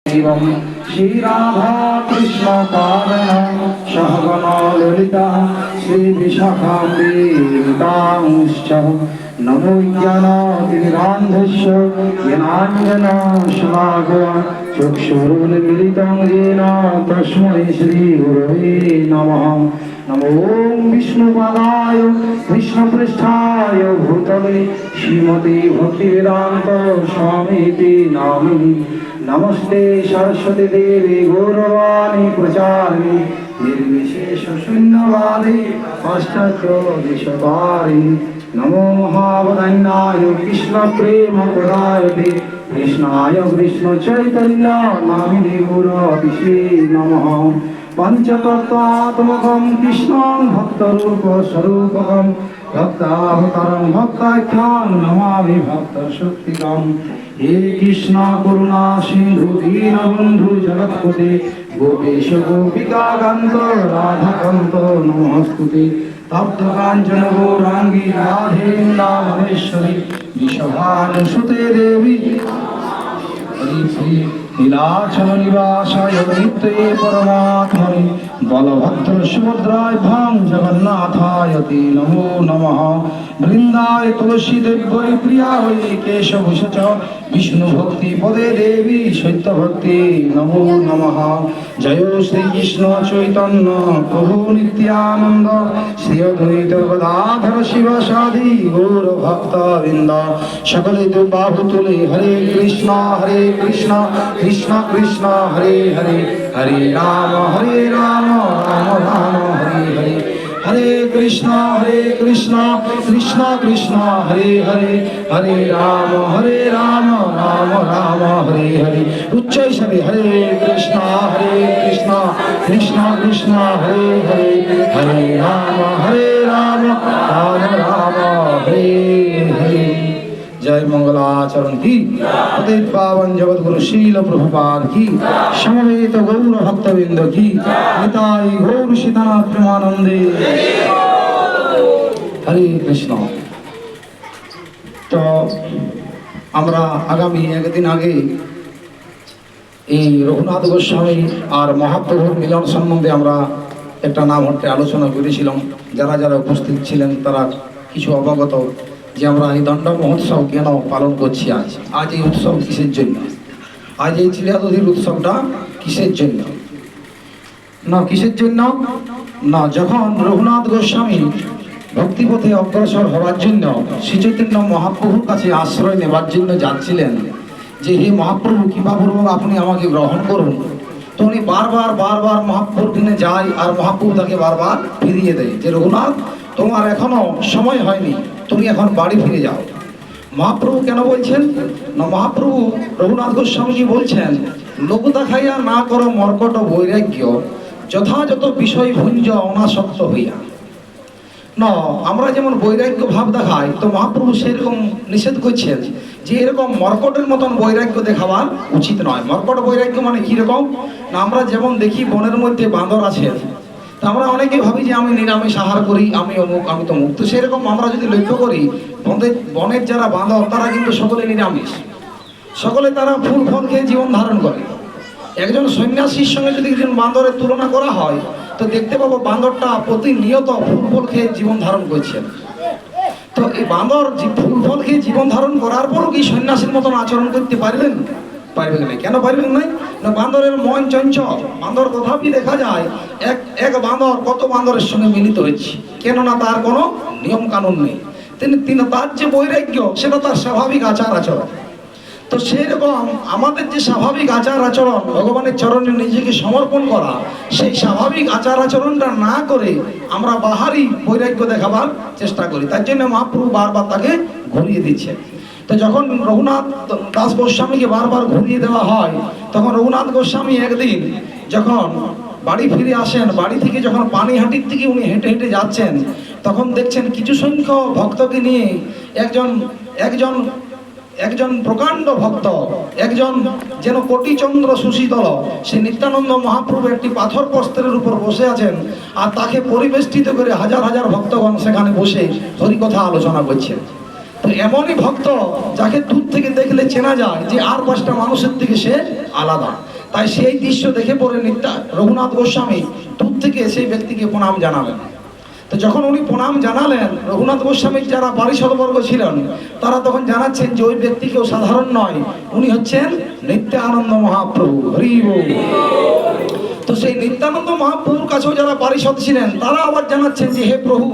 श्री राधा कृष्ण पारण सहगण ललिता श्री विशाखाम्बेतांश्च नमो ज्ञानातिरान्धस्य ज्ञानाञ्जना शलाघवा चक्षुरुन्मीलितं येन तस्मै श्रीगुरवे नमः। नमो विष्णुपादाय कृष्णपृष्ठाय भूतले श्रीमते भक्तिवेदान्त स्वामीति नामिने। नमस्ते सरस्वती देवी गौरवाणी प्रचारिणी निर्विशेष शून्यवादी पाश्चात्य नमो महावदन्याय कृष्ण प्रेम प्रदायते कृष्णाय कृष्ण चैतन्य नामिने गुरवे नमः। पंचतत्वात्मकं कृष्णं भक्तरूप स्वरूपकं भक्तावतारं भक्ताख्यां नमामि भक्तशक्तिकं। हे कृष्ण करुणा सिंधु दीनबंधु जगत्पते गोपेश गोपिका कांत राधाकांत नमस्ते। तप्त कांचन गौरांगी राधे वृंदावनेश्वरी वृषभानुसुते देवी नीलाचल निवासाय नित्ये परमात्मने बलभद्र सुभद्राय भां जगन्नाथाय ते नमो नमः। वृंदाय तुलसी देव्यै प्रियायै केशवश च विष्णु भक्ति पदे देवी सत्य भक्ति नमो नमः। जय श्री कृष्ण चैतन्य प्रभु नित्यानंद श्री अद्वैत गदाधर शिवसादि गौर भक्त वृंद सकले तो बाहु तुले हरे कृष्ण कृष्ण कृष्ण हरे हरे हरे राम राम राम हरे हरे हरे कृष्ण कृष्ण कृष्ण हरे हरे हरे राम राम राम हरे हरे। उच्च सभी हरे कृष्ण कृष्ण कृष्ण हरे हरे हरे राम राम राम हरे हरे। जय मंगलाचरण की पतित पावन जगत गुरु शील प्रभुपाद की समवेत गौर भक्तवृंद की निताई गौर सीतानाथ प्रेमानंदे हरे कृष्ण। तो আমরা আগামী একদিন আগে এই রঘুনাথ গোস্বামী আর মহাপ্রভুর মিলন সম্বন্ধে আমরা একটা নাম হট্টে আলোচনা করেছিলাম। যারা যারা উপস্থিত ছিলেন তারা কিছু অবগত যে আমরা এই দণ্ড মহোৎসব কেন পালন করছি। আজ এই উৎসব কিসের জন্য? আজ এই চিলিয়াদধির উৎসবটা কিসের জন্য? না কিসের জন্য না, যখন রঘুনাথ গোস্বামী ভক্তিপথে অগ্রসর হওয়ার জন্য শ্রী চৈতন্য মহাপ্রভুর কাছে আশ্রয় নেবার জন্য যাচ্ছিলেন, যে হে মহাপ্রভু কৃপাপূর্বক আপনি আমাকে গ্রহণ করুন, তো উনি বারবার মহাপ্রভুর দিনে যায় আর মহাপ্রভু তাকে বারবার ফিরিয়ে দেয় যে রঘুনাথ তোমার এখনো সময় হয়নি, তুমি এখন বাড়ি ফিরে যাও। মহাপ্রভু কেন বলছেন না, মহাপ্রভু রঘুনাথ গোস্বামীজি বলছেন লোক দেখাইয়া না করো মর্কট বৈরাগ্য যথাযথ বিষয় ভুঞ্জ অনাসক্ত হইয়া। না আমরা যেমন বৈরাগ্য ভাব দেখাই, তো মহাপ্রভু সেরকম নিষেধ করছেন যে এরকম মর্কটের মতন বৈরাগ্য দেখাবার উচিত নয়। মর্কট বৈরাগ্য মানে কিরকম না, আমরা যেমন দেখি বনের মধ্যে বাঁদর আছে, তা আমরা অনেকেই ভাবি যে আমি নিরামিষ আহার করি, আমি অমুক আমি তমুক। তো সেরকম আমরা যদি লক্ষ্য করি বনের যারা বাঁদর তারা কিন্তু সকলে নিরামিষ, সকলে তারা ফুল ফল খেয়ে জীবন ধারণ করে। একজন সন্ন্যাসীর সঙ্গে যদি একজন বাঁদরের তুলনা করা হয় তো দেখতে পাবো বাঁদরটা প্রতিনিয়ত ফুল ফল খেয়ে জীবন ধারণ করছে। তো এই বাঁদর যে ফুল ফল খেয়ে জীবন ধারণ করার পরও কি সন্ন্যাসীর মতন আচরণ করতে পারবেন? পারবেন না। কেন পারবেন না, বাঁদরের মন চঞ্চল। বাঁদর তথাপি দেখা যায় এক বাঁদর কত বাঁদরের সঙ্গে মিলিত হচ্ছে, কেননা তার কোনো নিয়ম কানুন নেই। তিনি তার যে বৈরাগ্য সেটা তার স্বাভাবিক আচার আচরণ। তো সেরকম আমাদের যে স্বাভাবিক আচার আচরণ ভগবানের চরণে নিজেকে সমর্পণ করা, সেই স্বাভাবিক আচার আচরণটা না করে আমরা বাহারি বৈরাগ্য দেখাবার চেষ্টা করি। তার জন্য মহাপ্রভু বারবার তাকে ঘুরিয়ে দিচ্ছে। তো যখন রঘুনাথ দাস গোস্বামীকে বারবার ঘুরিয়ে দেওয়া হয়, তখন রঘুনাথ গোস্বামী একদিন যখন বাড়ি ফিরে আসেন, বাড়ি থেকে যখন পানিহাটির থেকে উনি হেঁটে হেঁটে যাচ্ছেন, তখন দেখছেন কিছু সংখ্যক ভক্তকে নিয়ে একজন প্রকাণ্ড ভক্ত, একজন যেন কোটিচন্দ্র সুশীতল সে নিত্যানন্দ মহাপ্রভু একটি পাথর প্রস্তরের উপর বসে আছেন, আর তাকে পরিবেষ্টিত করে হাজার হাজার ভক্তগণ সেখানে বসে হরিকথা আলোচনা করছেন। তো এমনই ভক্ত যাকে দূর থেকে দেখলে চেনা যায় যে আর পাঁচটা মানুষের থেকে সে আলাদা। তাই সেই দৃশ্য দেখে পরে রঘুনাথ গোস্বামী দূর থেকে সেই ব্যক্তিকে প্রণাম জানালেন। তো যখন উনি প্রণাম জানালেন, রঘুনাথ গোস্বামীর যারা পারিষদবর্গ ছিলেন তারা তখন জানাচ্ছেন যে ওই ব্যক্তি কেউ সাধারণ নয়, উনি হচ্ছেন নিত্যানন্দ মহাপ্রভু। হরি বল। তো সেই নিত্যানন্দ মহাপ্রভুর কাছেও যারা পারিষদ ছিলেন তারা আবার জানাচ্ছেন যে হে প্রভু,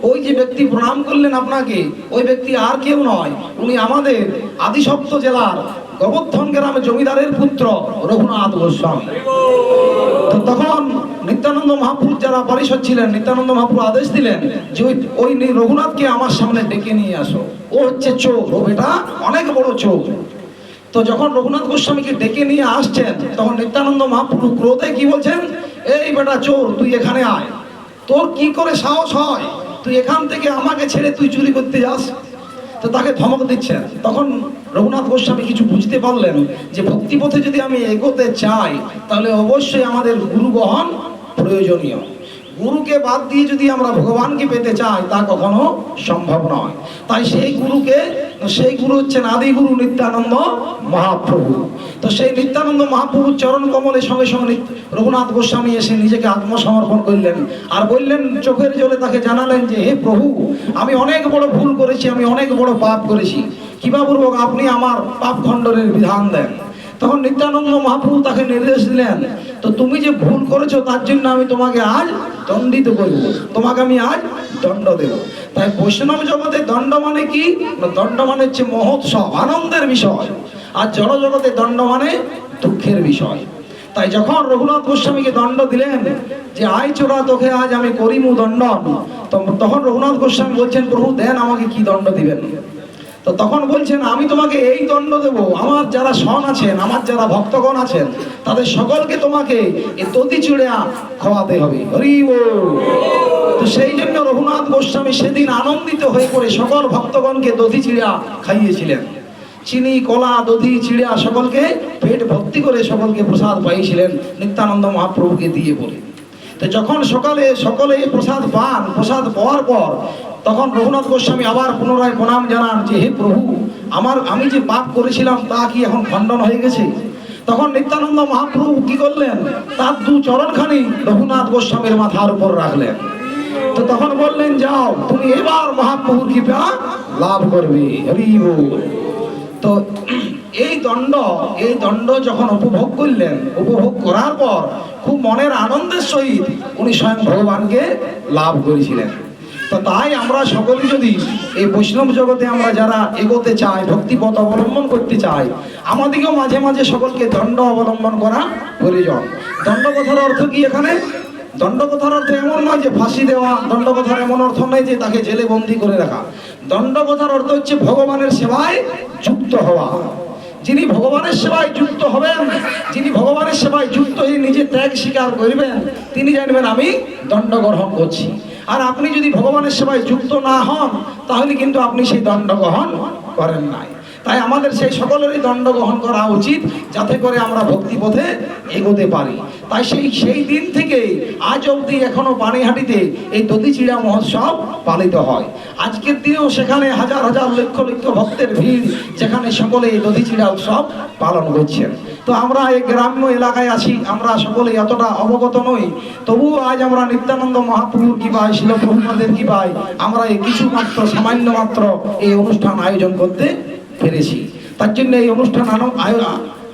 ওই যে ব্যক্তি প্রণাম করলেন আপনাকে, ওই ব্যক্তি আর কেউ নয়, উনি আমাদের আদিসপ্ত জেলার গোবর্ধন গ্রামে জমিদারের পুত্র রঘুনাথ গোস্বামী। তো তখন নিত্যানন্দ মহাপ্রভু যারা পারিষদ ছিলেন, নিত্যানন্দ মহাপ্রভু আদেশ দিলেন যে ওই রঘুনাথকে আমার সামনে ডেকে নিয়ে আসো, ও হচ্ছে চোর, ও বেটা অনেক বড় চোর। তো যখন রঘুনাথ গোস্বামীকে ডেকে নিয়ে আসছেন তখন নিত্যানন্দ মহাপ্রভু ক্রোধে কি বলছেন, এই বেটা চোর, তুই এখানে আয়, তোর কি করে সাহস হয়, তুই এখান থেকে আমাকে ছেড়ে তুই চুরি করতে যাস। তো তাকে ধমক দিচ্ছেন। তখন রঘুনাথ গোস্বামী কিছু বুঝতে পারলেন যে ভক্তিপথে যদি আমি এগোতে চাই তাহলে অবশ্যই আমাদের গুরু গ্রহণ প্রয়োজনীয়। গুরুকে বাদ দিয়ে যদি আমরা ভগবানকে পেতে চাই তা কখনো সম্ভব নয়। তাই সেই গুরু হচ্ছেন আদিগুরু নিত্যানন্দ মহাপ্রভু। তো সেই নিত্যানন্দ মহাপ্রভুর চরণ কমলের সঙ্গে সঙ্গে রঘুনাথ গোস্বামী এসে নিজেকে আত্মসমর্পণ করলেন আর বললেন, চোখের জলে তাকে জানালেন যে হে প্রভু, আমি অনেক বড় ভুল করেছি, আমি অনেক বড় পাপ করেছি, কৃপাপূর্বক আপনি আমার পাপ খণ্ডনের বিধান দেন। তখন নিত্যানন্দ মহাপ্রভু তাকে নির্দেশ দিলেন, তো তুমি যে ভুল করেছো তার জন্য আমি তোমাকে আজ দণ্ডিত করব, তোমাকে আমি আজ দণ্ড দেব। তাই বৈষ্ণব জগতে দণ্ড মানে কি? দণ্ড মানে হচ্ছে মহোৎসব, আনন্দের বিষয়। আর জড় জগতে দণ্ড মানে দুঃখের বিষয়। তাই যখন রঘুনাথ গোস্বামীকে দণ্ড দিলেন যে আয় চোরা, তোকে আজ আমি করিমু দণ্ডন, তখন রঘুনাথ গোস্বামী বলছেন, প্রভু দেন আমাকে কি দণ্ড দিবেন? তো তখন বলছেন, আমি তোমাকে এই দণ্ড দেব, আমার যারা সন আছেন, আমার যারা ভক্তগণ আছেন, তাদের সকলকে তোমাকে এই দধি চিড়া খাওয়াতে হবে। হরি বল। তো সেই জন্য রঘুনাথ গোস্বামী সেদিন আনন্দিত হয়ে পড়ে সকল ভক্তগণকে দধি চিড়া খাইয়েছিলেন। চিনি, কলা, দধি, চিড়া সকলকে পেট ভর্তি করে সকলকে প্রসাদ পাইছিলেন নিত্যানন্দ মহাপ্রভুকে দিয়ে বলে। তো যখন সকলে প্রসাদ পান, প্রসাদ পাওয়ার পর তখন রঘুনাথ গোস্বামী আবার পুনরায় প্রণাম জানান যে হে প্রভু, আমি যে পাপ করেছিলাম তা কি এখন খণ্ডন হয়ে গেছে? তখন নিত্যানন্দ মহাপ্রভু কি করলেন, তার দু চরণখানি রঘুনাথ গোস্বামীর মাথার উপর রাখলেন। তো তখন বললেন, যাও, তুমি এবার মহাপ্রভুর কৃপা লাভ করবে। হরি বল। তো এই দণ্ড যখন উপভোগ করলেন, উপভোগ করার পর খুব মনের আনন্দের সহিত উনি স্বয়ং ভগবানকে লাভ করেছিলেন। তো তাই আমরা সকলে যদি এই বৈষ্ণব জগতে আমরা যারা এগোতে চাই, ভক্তিপথ অবলম্বন করতে চাই, আমাদেরকেও মাঝে মাঝে সকলকে দণ্ড অবলম্বন করা প্রয়োজন। দণ্ড কথার অর্থ কি এখানে? দণ্ড কথার অর্থ এমন নয় যে ফাঁসি দেওয়া, দণ্ড কথার এমন অর্থ নয় যে তাকে জেলে বন্দী করে রাখা। দণ্ড কথার অর্থ হচ্ছে ভগবানের সেবায় যুক্ত হওয়া। যিনি ভগবানের সেবায় যুক্ত হবেন, যিনি ভগবানের সেবায় যুক্ত হয়ে নিজে ত্যাগ স্বীকার করবেন, তিনি জানবেন আমি দণ্ড গ্রহণ করছি। আর আপনি যদি ভগবানের সেবায় যুক্ত না হন তাহলে কিন্তু আপনি সেই দণ্ড গ্রহণ করেন নাই। তাই আমাদের সেই সকলেরই দণ্ড গ্রহণ করা উচিত, যাতে করে আমরা ভক্তিপথে এগোতে পারি। তাই সেই দিন থেকে আজ অবধি এখনো পানিহাটিতে এই দধিচিড়া মহোৎসব পালিত হয়। আজকের দিনেও সেখানে হাজার হাজার লক্ষ লক্ষ ভক্তের ভিড়, যেখানে সকলে এই দধিচিড়া উৎসব পালন করছেন। তো আমরা এই গ্রাম্য এলাকায় আছি, আমরা সকলে এতটা অবগত নই, তবুও আজ আমরা নিত্যানন্দ মহাপ্রভুর কৃপায়, শিল প্রভুপাদের কৃপায় আমরা এই কিছু মাত্র, সামান্য মাত্র এই অনুষ্ঠান আয়োজন করতে পেরেছি। তার জন্য এই অনুষ্ঠান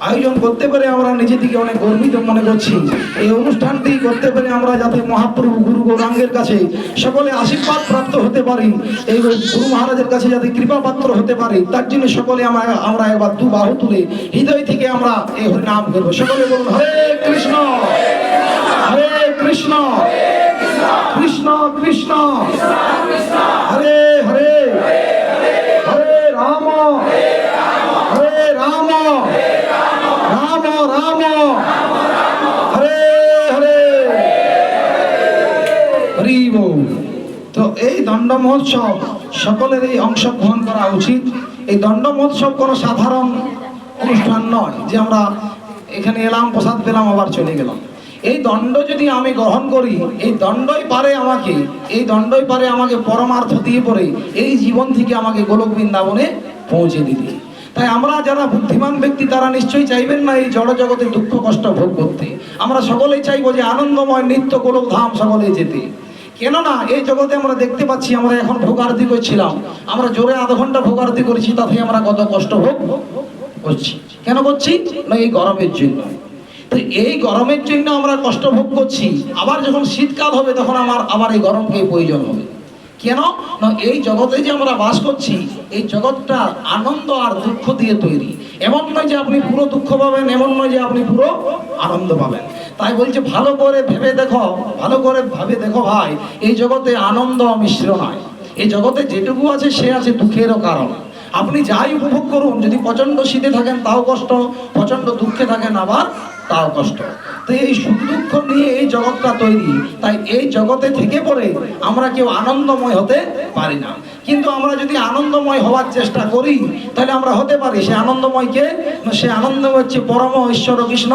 আয়োজন করতে পেরে আমরা নিজেদিকে অনেক গর্বিত মনে করছি। এই অনুষ্ঠানটি করতে পেরে আমরা যাতে মহাপ্রভু গুরু গৌরাঙ্গের কাছে সকলে আশীর্বাদ প্রাপ্ত হতে পারি, এই গুরু মহারাজের কাছে যাতে কৃপা পাত্র হতে পারি, তার জন্য সকলে আমরা এবার দু বাহু তুলে হৃদয় থেকে আমরা এই হরিনাম করবো। সকলে বলুন, হরে কৃষ্ণ হরে কৃষ্ণ কৃষ্ণ কৃষ্ণ হরে হরে হরে রাম হরে রাম রাম রাম হরে হরে। হরি বল। তো এই দণ্ড মহোৎসব সকলেরই অংশগ্রহণ করা উচিত। এই দণ্ড মহোৎসব কোনো সাধারণ অনুষ্ঠান নয় যে আমরা এখানে এলাম, প্রসাদ পেলাম, আবার চলে গেলাম। এই দণ্ড যদি আমি গ্রহণ করি, এই দণ্ডই পারে আমাকে পরমার্থ দিয়ে পড়ে এই জীবন থেকে আমাকে গোলক বৃন্দাবনে পৌঁছে দিতে। তাই আমরা যারা বুদ্ধিমান ব্যক্তি তারা নিশ্চয়ই চাইবেন না এই জড় জগতে দুঃখ কষ্ট ভোগ করতে। আমরা সকলেই চাইবো যে আনন্দময় নিত্য গোলক ধাম সকলে যেতে। কেননা এই জগতে আমরা দেখতে পাচ্ছি, আমরা এখন ভোগারতি করছিলাম, আমরা জোরে আধা ঘন্টা ভোগারতি করেছি, তাতে আমরা কত কষ্ট ভোগ করছি। কেন করছি না? এই গরমের জন্য। তো এই গরমের জন্য আমরা কষ্ট ভোগ করছি, আবার যখন শীতকাল হবে তখন আবার এই গরমকে প্রয়োজন হবে। কেন না? এই জগতে যে আমরা বাস করছি, এই জগৎটা আনন্দ আর দুঃখ দিয়ে তৈরি। এমন নয় যে আপনি পুরো দুঃখ পাবেন, এমন নয় যে আপনি পুরো আনন্দ পাবেন। তাই বলছে ভালো করে ভেবে দেখো, ভালো করে ভাবে দেখো ভাই, এই জগতে আনন্দ মিশ্র নয়। এই জগতে যেটুকু আছে সে আছে দুঃখেরও কারণ। আপনি যাই উপভোগ করুন, যদি প্রচণ্ড শীতে থাকেন তাও কষ্ট, প্রচণ্ড দুঃখে থাকেন আবার তাও কষ্ট। তো এই সুখ দুঃখ নিয়ে এই জগৎটা তৈরি। তাই এই জগতে থেকে পড়ে আমরা কেউ আনন্দময় হতে পারি না। কিন্তু আমরা যদি আনন্দময় হওয়ার চেষ্টা করি তাহলে আমরা হতে পারি। সে আনন্দময়কে, সে আনন্দময় হচ্ছে পরম ঈশ্বর কৃষ্ণ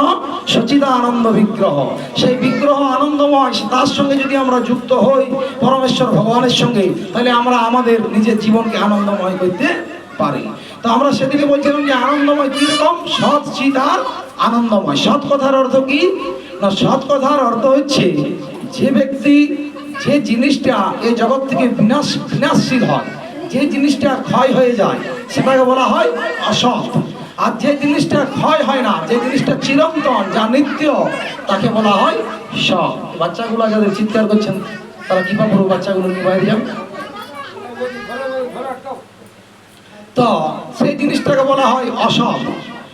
সচিদা আনন্দ বিগ্রহ। সেই বিগ্রহ আনন্দময়, তার সঙ্গে যদি আমরা যুক্ত হই পরমেশ্বর ভগবানের সঙ্গে, তাহলে আমরা আমাদের নিজের জীবনকে আনন্দময় করতে পারি। তো আমরা সেদিকে বলছিলাম যে আনন্দময় কিরকম? সৎ চিৎ আর আনন্দময়। সৎ কথার অর্থ কি না? সৎ কথার অর্থ হচ্ছে যে ব্যক্তি যে জিনিসটা এই জগৎ থেকে বিনাশশীল হয়, যে জিনিসটা ক্ষয় হয়ে যায় সেটাকে বলা হয় অসৎ। আর যে জিনিসটা ক্ষয় হয় না, যে জিনিসটা চিরন্তন, যা নিত্য, তাকে বলা হয় সৎ। বাচ্চাগুলো যাদের চিৎকার করছেন তারা কি পাবো? বাচ্চাগুলো নিয়ে বাইরে যান। তো সেই জিনিসটাকে বলা হয় অসৎ।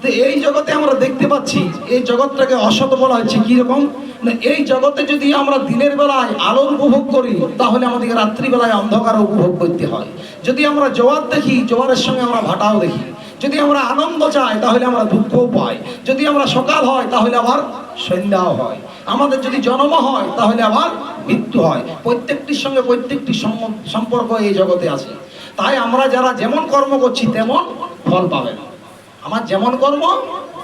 তো এই জগতে আমরা দেখতে পাচ্ছি এই জগৎটাকে অসৎ বলা হচ্ছে। কিরকম না? এই জগতে যদি আমরা দিনের বেলায় আলোর উপভোগ করি তাহলে আমাদেরকে রাত্রিবেলায় অন্ধকার উপভোগ করতে হয়। যদি আমরা জোয়ার দেখি, জোয়ারের সঙ্গে আমরা ভাটাও দেখি। যদি আমরা আনন্দ চাই তাহলে আমরা দুঃখও পাই। যদি আমরা সকাল হয় তাহলে আবার সন্ধ্যাও হয়। আমাদের যদি জন্ম হয় তাহলে আবার মৃত্যু হয়। প্রত্যেকটির সঙ্গে প্রত্যেকটি সম্পর্ক এই জগতে আছে। তাই আমরা যারা যেমন কর্ম করছি তেমন ফল পাবে না। আমার যেমন কর্ম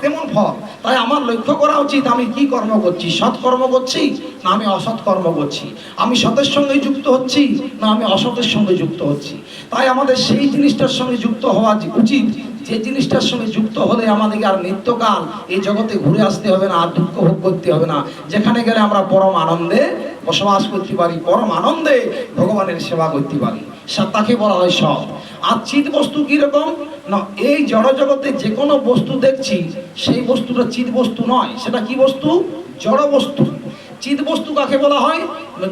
তেমন ফল। তাই আমার লক্ষ্য করা উচিত আমি কি কর্ম করছি। সৎ কর্ম করছি না আমি অসৎ কর্ম করছি? আমি সতের সঙ্গে যুক্ত হচ্ছি না আমি অসতের সঙ্গে যুক্ত হচ্ছি? তাই আমাদের সেই জিনিসটার সঙ্গে যুক্ত হওয়া উচিত, যে জিনিসটার সঙ্গে যুক্ত হলে আমাদেরকে আর নিত্যকাল এই জগতে ঘুরে আসতে হবে না, আর দুঃখ ভোগ করতে হবে না। যেখানে গেলে আমরা পরম আনন্দে বসবাস করতে পারি, পরম আনন্দে ভগবানের সেবা করতে পারি, তাকে বলা হয় সৎ। আর চিৎ বস্তু কিরকম না? এই জড় জগতে যে কোনো বস্তু দেখছি সেই বস্তুটা চিৎ বস্তু নয়। সেটা কি বস্তু? জড় বস্তু। চিৎ বস্তু কাকে বলা হয়?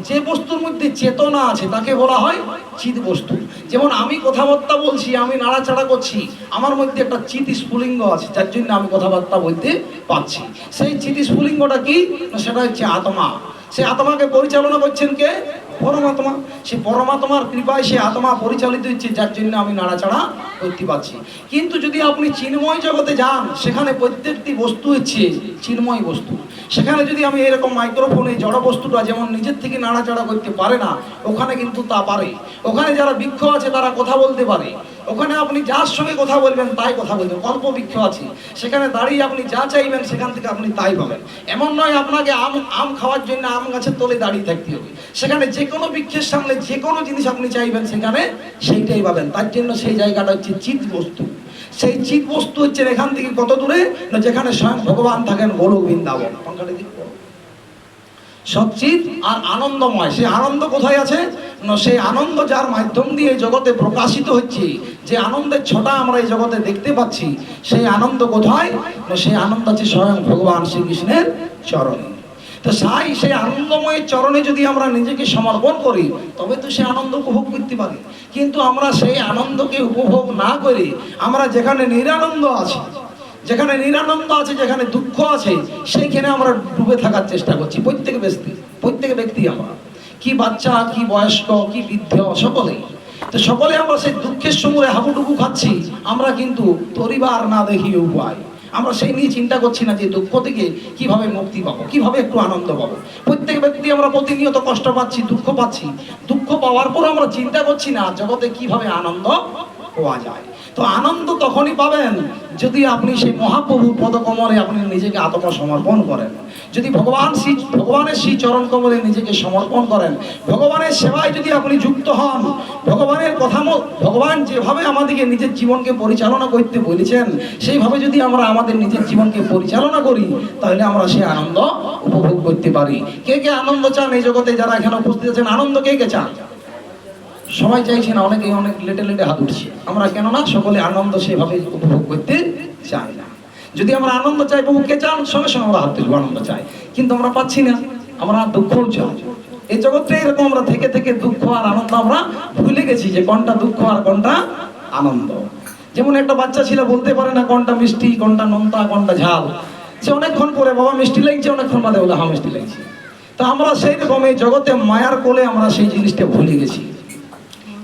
যে বস্তুর মধ্যে চেতনা আছে তাকে বলা হয় চিৎ বস্তু। যেমন আমি কথাবার্তা বলছি, আমি নাড়াচাড়া করছি, আমার মধ্যে একটা চিৎ স্ফুলিঙ্গ আছে, যার জন্য আমি কথাবার্তা বলতে পারছি। সেই চিৎ স্ফুলিঙ্গটা কি? সেটা হচ্ছে আত্মা। সে আত্মাকে পরিচালনা করছেন কে? পরমাত্মা। সে পরমাত্মার কৃপায় সে আত্মা পরিচালিত হচ্ছে, যার জন্য আমি নাড়াচাড়া করতে পারছি। কিন্তু যদি আপনি চিন্ময় জগতে যান, সেখানে প্রত্যেকটি বস্তু হচ্ছে চিন্ময় বস্তু। সেখানে যদি আমি এরকম মাইক্রোফোনে জড় বস্তুটা যেমন নিজের থেকে নাড়াচাড়া করতে পারে না, ওখানে কিন্তু তা পারে। ওখানে যারা বৃক্ষ আছে তারা কথা বলতে পারে। ওখানে আপনি যার সঙ্গে কথা বলবেন তাই কথা বলবেন। কল্প বৃক্ষ আছে, সেখানে দাঁড়িয়ে আপনি যা চাইবেন সেখান থেকে আপনি তাই পাবেন। এমন নয় আপনাকে আম খাওয়ার জন্য আম গাছের তলে দাঁড়িয়ে থাকতে হবে। সেখানে যে কোনো বৃক্ষের সামনে যে কোনো জিনিস আপনি চাইবেন সেখানে সেইটাই পাবেন। তার জন্য সেই জায়গাটা হচ্ছে চিৎ বস্তু। সেই চিৎ বস্তু হচ্ছে এখান থেকে কত দূরে না? যেখানে স্বয়ং ভগবান থাকেন গোলক বৃন্দাবন। সচ্চিৎ আর আনন্দময়। সেই আনন্দ কোথায় আছে না? সেই আনন্দ যার মাধ্যম দিয়ে জগতে প্রকাশিত হচ্ছে, যে আনন্দের ছটা আমরা এই জগতে দেখতে পাচ্ছি, সেই আনন্দ কোথায় না? সেই আনন্দ আছে স্বয়ং ভগবান শ্রীকৃষ্ণের চরণে। তো সেই আনন্দময়ের চরণে যদি আমরা নিজেকে সমর্পণ করি তবে তো সে আনন্দ উপভোগ করতে পারি। কিন্তু আমরা সেই আনন্দকে উপভোগ না করে আমরা যেখানে নিরানন্দ আছে, যেখানে নিরানন্দ আছে, যেখানে দুঃখ আছে, সেইখানে আমরা ডুবে থাকার চেষ্টা করছি। প্রত্যেক ব্যক্তি আমরা, কি বাচ্চা, কি বয়স্ক, কি বৃদ্ধ, সকলেই। তো সকলে আমরা সেই দুঃখের সমুদ্রে হাবুডুবু খাচ্ছি। আমরা কিন্তু পরিবার না দেখিয়ে উপায়, আমরা সেই নিয়ে চিন্তা করছি না যে দুঃখ থেকে কিভাবে মুক্তি পাবো, কিভাবে একটু আনন্দ পাবো। প্রত্যেক ব্যক্তি আমরা প্রতিনিয়ত কষ্ট পাচ্ছি, দুঃখ পাচ্ছি। দুঃখ পাওয়ার পর আমরা চিন্তা করছি না জগতে কিভাবে আনন্দ পাওয়া যায়। তো আনন্দ তখনই পাবেন যদি আপনি সেই মহাপ্রভুর পদকমলে আপনি নিজেকে আত্মসমর্পণ করেন, যদি ভগবানের শ্রী চরণ কমলে নিজেকে সমর্পণ করেন, ভগবানের সেবায় যদি আপনি যুক্ত হন, ভগবানের কথা ভগবান যেভাবে আমাদেরকে নিজের জীবনকে পরিচালনা করতে বলেছেন সেইভাবে যদি আমরা আমাদের নিজের জীবনকে পরিচালনা করি, তাহলে আমরা সেই আনন্দ উপভোগ করতে পারি। কে কে আনন্দ চান এই জগতে? যারা এখানে উপস্থিত আছেন, আনন্দ কে কে চান? সবাই চাইছে না, অনেকে অনেক লেটে লেটে হাত উঠছে। আমরা কেন না সকলে আনন্দ সেভাবে উপভোগ করতে চাই না। যদি আমরা আনন্দ চাই, প্রভু কে চান? সঙ্গে সঙ্গে আমরা হাত তুলবো, আনন্দ চাই, কিন্তু আমরা পাচ্ছি না, আমরা দুঃখও চাই। এই জগৎটা এরকম, আমরা থেকে থেকে দুঃখ আর আনন্দ আমরা ভুলে গেছি যে কোনটা দুঃখ আর কোনটা আনন্দ। যেমন একটা বাচ্চা ছিল বলতে পারে না কোনটা মিষ্টি, কোনটা নোনতা, কোনটা ঝাল। সে অনেকক্ষণ পরে বাবা মিষ্টি লাগছে, অনেকক্ষণ বাদে বলে হ্যাঁ মিষ্টি লাগছে। তা আমরা সেই রকম এই জগতে মায়ার কোলে আমরা সেই জিনিসটা ভুলে গেছি।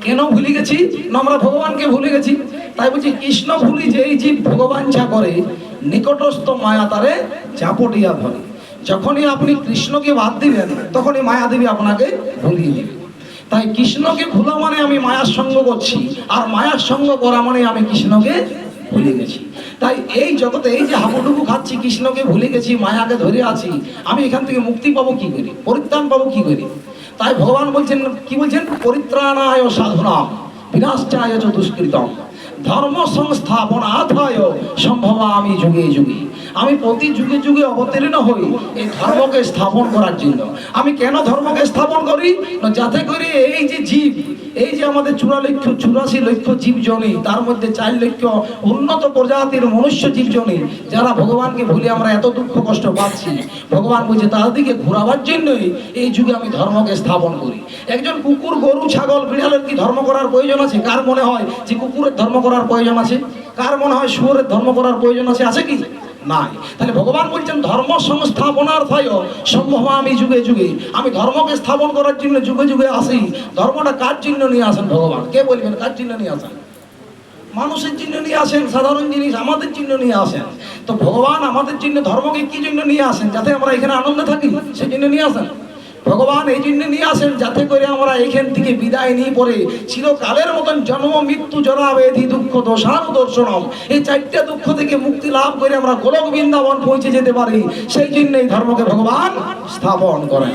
কেন ভুলে গেছি না? আমরা ভগবানকে ভুলে গেছি। তাই বলছি কৃষ্ণ ভুলি যেই জীব ভগবান যা করে, নিকটস্থ মায়া তারে চাপটিয়া ধরে। যখনই আপনি কৃষ্ণকে বাদ দিবেন তখনই মায়া দেবী আপনাকে ভুলিয়ে দিবে। তাই কৃষ্ণকে ভুলা মানে আমি মায়ার সঙ্গ করছি, আর মায়ার সঙ্গ করা মানে আমি কৃষ্ণকে ভুলে গেছি। তাই এই জগতে এই যে হাবুডুবু খাচ্ছি, কৃষ্ণকে ভুলে গেছি, মায়াকে ধরে আছি, আমি এখান থেকে মুক্তি পাবো কি করে, পরিত্রাণ পাবো কি করে? তাই ভগবান বলছেন, কি বলছেন? পরিত্রাণায় সাধনাম বিনাশায় চ দুষ্কৃতম ধর্ম সংস্থাপনার্থায় সম্ভবামি যুগে যুগে। আমি প্রতি যুগে যুগে অবতীর্ণ হই এই ধর্মকে স্থাপন করার জন্য। আমি কেন ধর্মকে স্থাপন করি? না যাতে করে এই যে জীব, এই যে আমাদের 84 লক্ষ জীবজনী, তার মধ্যে 4 লক্ষ উন্নত প্রজাতির মনুষ্য জীবজনী, যারা ভগবানকে ভুলে আমরা এত দুঃখ কষ্ট পাচ্ছি, ভগবান বলছে তাদেরকে ঘুরাবার জন্যই এই যুগে আমি ধর্মকে স্থাপন করি। একজন কুকুর, গরু, ছাগল, বিড়ালের কি ধর্ম করার প্রয়োজন আছে? কার মনে হয় যে কুকুরের ধর্ম করার প্রয়োজন আছে? কার মনে হয় শুয়োরের ধর্ম করার প্রয়োজন আছে? আছে কি? নাই। তাহলে ভগবান বলছেন ধর্ম সংস্থাপনার্থায় সম্ভবামি যুগে যুগে। আমি ধর্মকে স্থাপন করার জন্য যুগে যুগে আসি। ধর্মটা কার জন্য নিয়ে আসেন ভগবান? কে বলবেন কার জন্য নিয়ে আসেন? মানুষের জন্য নিয়ে আসেন, সাধারণ জিনিস আমাদের জন্য নিয়ে আসেন। তো ভগবান আমাদের জন্য ধর্মকে কি জন্য নিয়ে আসেন? যাতে আমরা এখানে আনন্দে থাকি, সেই জন্য নিয়ে আসেন। ভগবান এই জন্য নিয়ে আসেন যাতে করে আমরা এখান থেকে বিদায় নিয়ে পরে চিরকালের মতন জন্ম, মৃত্যু, জরা, ব্যাধি, দুঃখ, দোষানু দর্শনম, এই 4টে দুঃখ থেকে মুক্তি লাভ করে আমরা গোলক বৃন্দাবন পৌঁছে যেতে পারি। সেই জন্য এই ধর্মকে ভগবান স্থাপন করেন।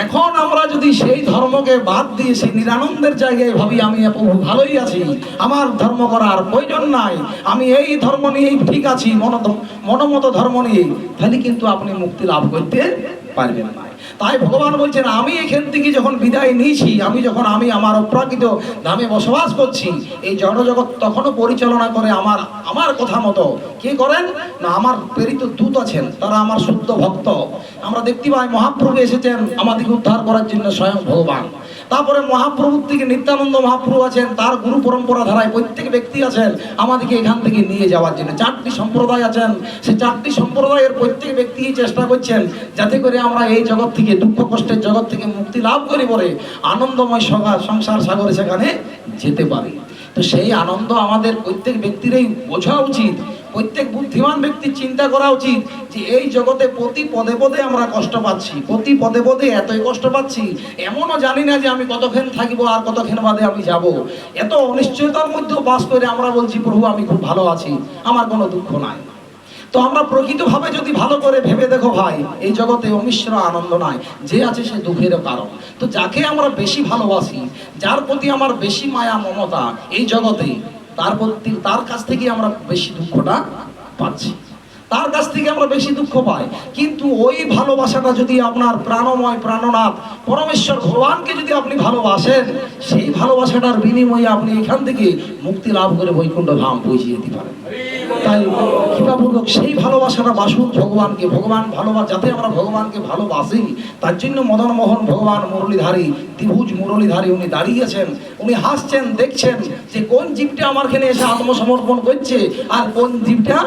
এখন আমরা যদি সেই ধর্মকে বাদ দিয়ে সেই নিরানন্দের জায়গায় ভাবি আমি প্রভু ভালোই আছি, আমার ধর্ম করার প্রয়োজন নাই, আমি এই ধর্ম নিয়েই ঠিক আছি, মনমতো ধর্ম নিয়ে, তাহলে কিন্তু আপনি মুক্তি লাভ করতে পারবেন না। তাই ভগবান বলছেন আমি এখান থেকে যখন বিদায় নিয়েছি, আমি আমার অপ্রাকৃত ধামে বসবাস করছি, এই জড়জগৎ তখনও পরিচালনা করে আমার কথা মতো। কে করেন না? আমার প্রেরিত দূত আছেন, তারা আমার শুদ্ধ ভক্ত। আমরা দেখতে পাই মহাপ্রভু এসেছেন আমাদেরকে উদ্ধার করার জন্য, স্বয়ং ভগবান। তারপরে মহাপ্রভুর থেকে নিত্যানন্দ মহাপ্রভু আছেন, তার গুরু পরম্পরা ধারায় প্রত্যেক ব্যক্তি আছেন আমাদেরকে এখান থেকে নিয়ে যাওয়ার জন্য। 4টি সম্প্রদায় আছেন, সেই 4টি সম্প্রদায়ের প্রত্যেক ব্যক্তি চেষ্টা করছেন যাতে করে আমরা এই জগৎ থেকে, দুঃখ কষ্টের জগৎ থেকে মুক্তি লাভ করে পরে আনন্দময় সংসার সাগরে সেখানে যেতে পারি। তো সেই আনন্দ আমাদের প্রত্যেক ব্যক্তিরই বোঝা উচিত, প্রত্যেক বুদ্ধিমান ব্যক্তির চিন্তা করা উচিত যে এই জগতে প্রতি পদে পদে আমরা কষ্ট পাচ্ছি, প্রতি পদে পদে এতই কষ্ট পাচ্ছি, এমনও জানি না যে আমি কতক্ষণ থাকবো আর কতক্ষণ বাদে আমি যাব। এত অনিশ্চয়তার মধ্যেও বাস করে আমরা বলছি প্রভু আমি খুব ভালো আছি, আমার কোনো দুঃখ নাই। তো আমরা প্রকৃতভাবে যদি ভালো করে ভেবে দেখো ভাই, এই জগতে অমিশ্র আনন্দ নাই, যে আছে সে দুঃখেরও কারণ। তো যাকে আমরা বেশি ভালোবাসি, যার প্রতি আমার বেশি মায়া মমতা এই জগতে, তার কাছ থেকে আমরা বেশি দুঃখটা পাচ্ছি, তার কাছ থেকে আমরা বেশি দুঃখ পাই। কিন্তু ওই ভালোবাসাটা যদি আপনার প্রাণময় প্রাণনাথ পরমেশ্বর ভগবানকে যদি আপনি ভালোবাসেন, সেই ভালোবাসাটার বিনিময়ে আপনি এখান থেকে মুক্তি লাভ করে বৈকুণ্ঠ ধাম পৌঁছে যেতে পারেন। তাই কৃপাপূর্বক সেই ভালোবাসাটা বাসুন ভগবানকে, যাতে আমরা ভগবানকে ভালোবাসি। তার জন্য মদন মোহন ভগবান মুরলীধারী, ত্রিভুজ মুরলীধারী, উনি দাঁড়িয়েছেন, উনি হাসছেন, দেখছেন যে কোন জীবটা আমার এখানে এসে আত্মসমর্পণ করছে আর কোন জীবটা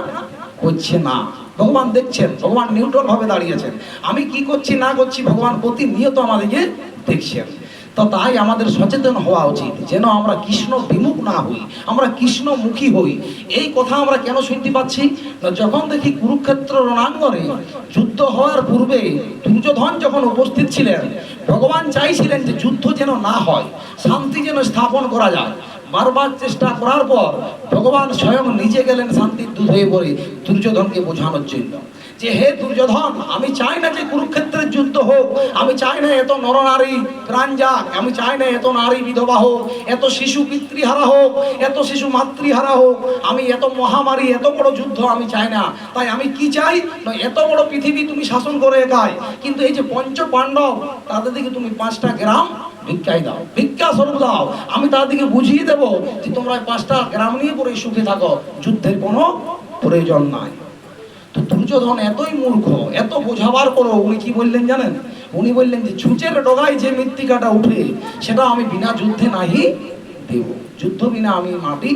করছে না। ভগবান দেখছেন, ভগবান নিউট্রাল ভাবে দাঁড়িয়েছেন। আমি কি করছি না করছি ভগবান প্রতিনিয়ত আমাদেরকে দেখছেন। তো তাই আমাদের সচেতন হওয়া উচিত যেন আমরা কৃষ্ণ বিমুখ না হই, আমরা কৃষ্ণমুখী হই। এই কথা আমরা কেন শুনতে পাচ্ছি না? যখন দেখি কুরুক্ষেত্র রণাঙ্গনে যুদ্ধ হওয়ার পূর্বে দুর্যোধন যখন উপস্থিত ছিলেন, ভগবান চাইছিলেন যে যুদ্ধ যেন না হয়, শান্তি যেন স্থাপন করা যায়। বারবার চেষ্টা করার পর ভগবান স্বয়ং নিজে গেলেন শান্তির দূত হয়ে পড়ে দুর্যোধনকে বোঝানোর জন্য যে হে দুর্যোধন, আমি চাই না যে কুরুক্ষেত্রের যুদ্ধ হোক, আমি চাই না এত নরনারী প্রাণ যাক, আমি চাই না এত নারী বিধবা হোক, এত শিশু পিতৃহারা হোক, এত শিশু মাতৃহারা হোক, আমি এত মহামারী এত বড় যুদ্ধ আমি চাই না। তাই আমি কি চাই না, এত বড় পৃথিবী তুমি শাসন করে একাই, কিন্তু এই যে পঞ্চ পাণ্ডব তাদের দিকে তুমি 5টা গ্রাম ভিক্ষাই দাও, ভিক্ষা স্বরূপ দাও, আমি তাদেরকে বুঝিয়ে দেবো যে তোমরা 5টা গ্রাম নিয়ে পরে সুখে থাকো, যুদ্ধের কোনো প্রয়োজন নাই। তো দুর্যোধন এতই মূর্খ, এত বোঝাবার পরও উনি কি বললেন জানেন? উনি বললেন যে ছুঁচের ডগায় যে মৃত্তিকাটা উঠে সেটা আমি বিনা যুদ্ধে নাহি দেব, যুদ্ধ বিনা আমি মাটি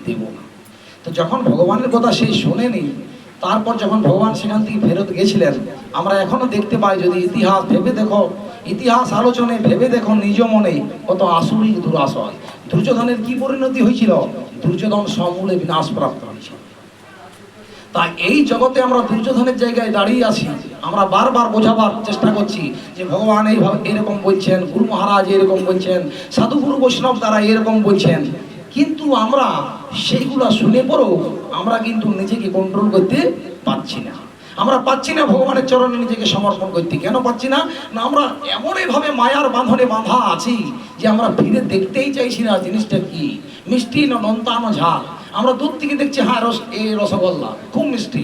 দেব না। তো যখন ভগবানের কথা সে শোনেনি, তারপর যখন ভগবান সেখান থেকে ফেরত গেছিলেন, আমরা এখনো দেখতে পাই, যদি ইতিহাস ভেবে দেখো, ইতিহাস আলোচনে ভেবে দেখো নিজ মনে, কত আসুরিক দুরাশয়। দুর্যোধনের কি পরিণতি হয়েছিল? দুর্যোধন সমূলে বিনাশ প্রাপ্ত হয়েছিল। তাই এই জগতে আমরা দুর্যোধনের জায়গায় দাঁড়িয়ে আছি, আমরা বারবার বোঝাবার চেষ্টা করছি যে ভগবান এইভাবে এরকম বলছেন, গুরু মহারাজ এরকম বলছেন, সাধুগুরু বৈষ্ণব তারা এরকম বলছেন, কিন্তু আমরা সেইগুলা শুনে পরেও আমরা কিন্তু নিজেকে কন্ট্রোল করতে পারছি না। আমরা পাচ্ছি না ভগবানের চরণে নিজেকে সমর্পণ করতে। কেন পাচ্ছি না? না, আমরা এমনইভাবে মায়ার বাঁধনে বাঁধা আছি যে আমরা ফিরে দেখতেই চাইছি না জিনিসটা কি, মিষ্টি না নোনতা না ঝাল। আমরা দূর থেকে দেখছি হ্যাঁ এই রসগোল্লা খুব মিষ্টি,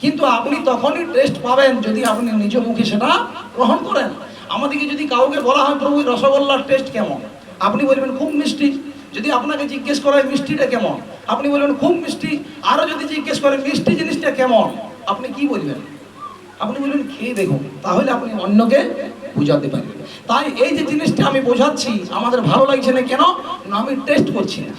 কিন্তু আপনি তখনই টেস্ট পাবেন যদি আপনি নিজ মুখে সেটা গ্রহণ করেন। আমাদেরকে যদি কাউকে বলা হয় প্রভু রসগোল্লার টেস্ট কেমন, আপনি বলবেন খুব মিষ্টি। যদি আপনাকে জিজ্ঞেস করা হয় মিষ্টিটা কেমন, আপনি বলবেন খুব মিষ্টি। আরও যদি জিজ্ঞেস করেন মিষ্টি জিনিসটা কেমন, আপনি কি বলবেন? আপনি বলবেন খেয়ে দেখুন, তাহলে আপনি অন্যকে বোঝাতে পারবেন। তাই এই যে জিনিসটা আমি বোঝাচ্ছি আমাদের ভালো লাগছে না, কেন না আমি টেস্ট করছি না,